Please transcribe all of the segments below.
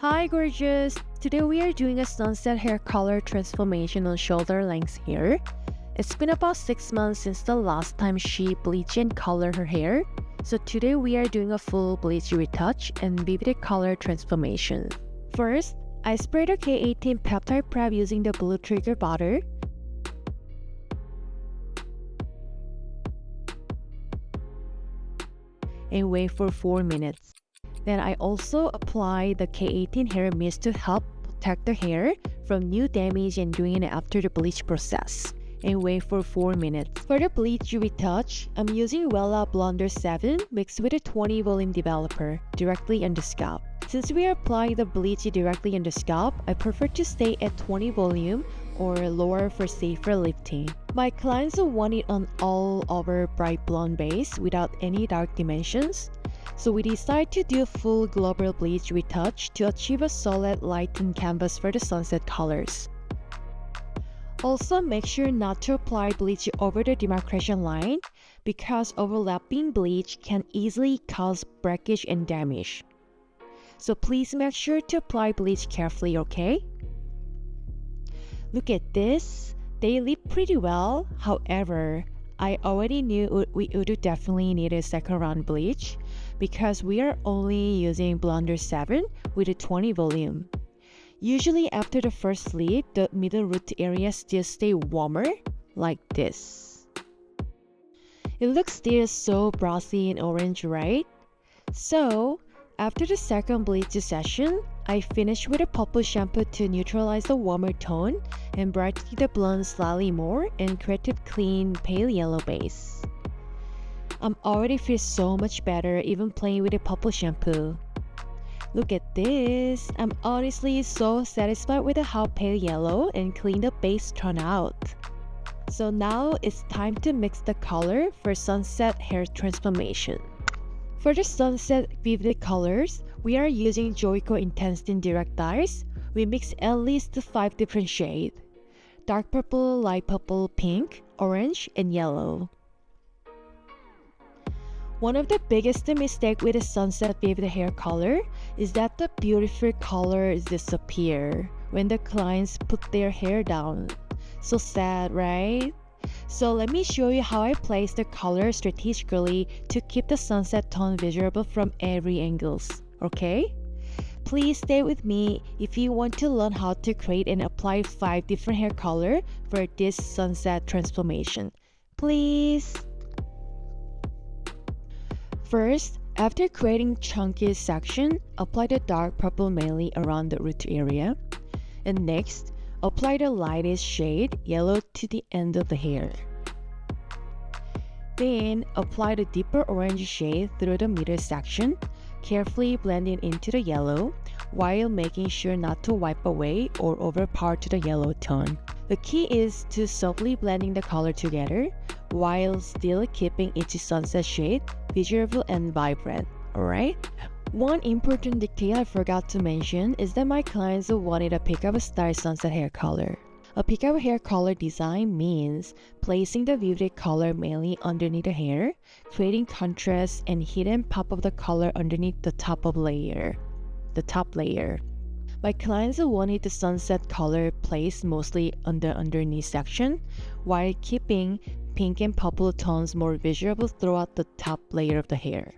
Hi gorgeous! Today we are doing a sunset hair color transformation on shoulder length hair. It's been about 6 months since the last time she bleached and colored her hair. So today we are doing a full bleach retouch and vivid color transformation. First, I sprayed a K18 peptide prep using the blue trigger butter. And wait for 4 minutes. Then I also apply the K18 hair mist to help protect the hair from new damage and doing it after the bleach process. And wait for 4 minutes. For the bleach retouch, I'm using Wella Blonder 7 mixed with a 20 volume developer directly on the scalp. Since we are applying the bleach directly on the scalp, I prefer to stay at 20 volume or lower for safer lifting. My clients want it on all over bright blonde base without any dark dimensions. So we decided to do a full global bleach retouch to achieve a solid lightened canvas for the sunset colors. Also, make sure not to apply bleach over the demarcation line because overlapping bleach can easily cause breakage and damage. So please make sure to apply bleach carefully, okay? Look at this. They lit pretty well. However, I already knew we would definitely need a second round bleach because we are only using Blonder 7 with a 20 volume. Usually after the first sleep, the middle root area still stay warmer like this. It looks still so brassy and orange, right? So after the second bleach session, I finished with a purple shampoo to neutralize the warmer tone and brighten the blonde slightly more and create a clean pale yellow base. I'm already feel so much better even playing with a purple shampoo. Look at this. I'm honestly so satisfied with how pale yellow and clean the base turned out. So now it's time to mix the color for sunset hair transformation. For the sunset vivid colors, we are using Joico Intensity Direct dyes. We mix at least 5 different shades: dark purple, light purple, pink, orange, and yellow. One of the biggest mistakes with the sunset vivid hair color is that the beautiful colors disappear when the clients put their hair down. So sad, right? So let me show you how I place the color strategically to keep the sunset tone visible from every angles, okay? Please stay with me if you want to learn how to create and apply 5 different hair color for this sunset transformation. Please! First, after creating chunky section, apply the dark purple mainly around the root area. And next, apply the lightest shade, yellow, to the end of the hair. Then, apply the deeper orange shade through the middle section, carefully blending into the yellow, while making sure not to wipe away or overpower to the yellow tone. The key is to softly blending the color together, while still keeping each sunset shade visible and vibrant, alright? One important detail I forgot to mention is that my clients wanted a pick-up style sunset hair color. A pick-up hair color design means placing the vivid color mainly underneath the hair, creating contrast and hidden pop of the color underneath the top layer. My clients wanted the sunset color placed mostly on the underneath section, while keeping pink and purple tones more visible throughout the top layer of the hair.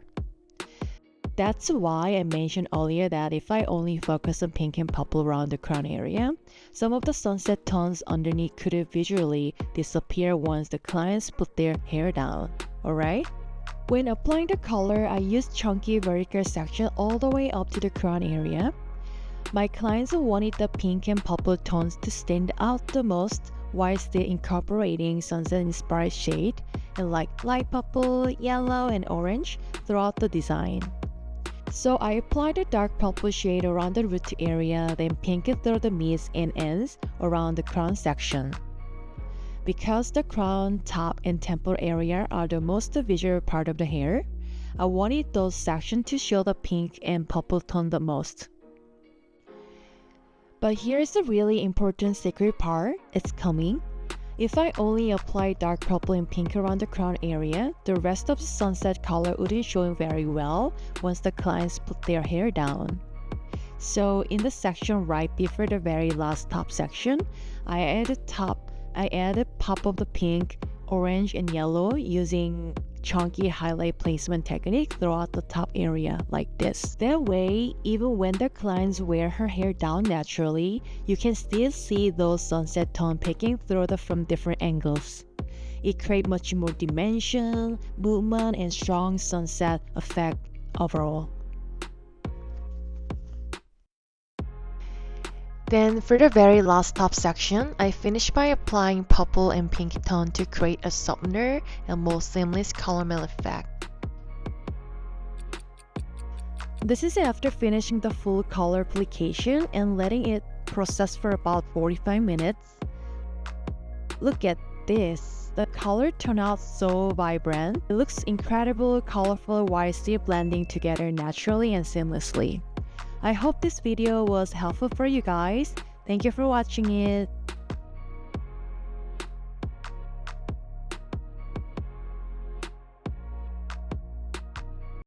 That's why I mentioned earlier that if I only focus on pink and purple around the crown area, some of the sunset tones underneath could visually disappear once the clients put their hair down, alright? When applying the color, I use chunky vertical section all the way up to the crown area. My clients wanted the pink and purple tones to stand out the most while still incorporating sunset-inspired shade and like light purple, yellow, and orange throughout the design. So I applied the dark purple shade around the root area, then pink through the mids and ends around the crown section. Because the crown, top, and temple area are the most visible part of the hair, I wanted those sections to show the pink and purple tone the most. But here's the really important secret part, it's coming. If I only apply dark purple and pink around the crown area, the rest of the sunset color wouldn't show very well once the clients put their hair down. So in the section right before the very last top section, I added pop of the pink, orange, and yellow using chunky highlight placement technique throughout the top area like this. That way, even when the clients wear her hair down naturally, you can still see those sunset tone peeking through from different angles. It creates much more dimension, movement, and strong sunset effect overall. Then for the very last top section, I finished by applying purple and pink tone to create a softer and more seamless color melt effect. This is after finishing the full color application and letting it process for about 45 minutes. Look at this. The color turned out so vibrant. It looks incredible, colorful while still blending together naturally and seamlessly. I hope this video was helpful for you guys. Thank you for watching it.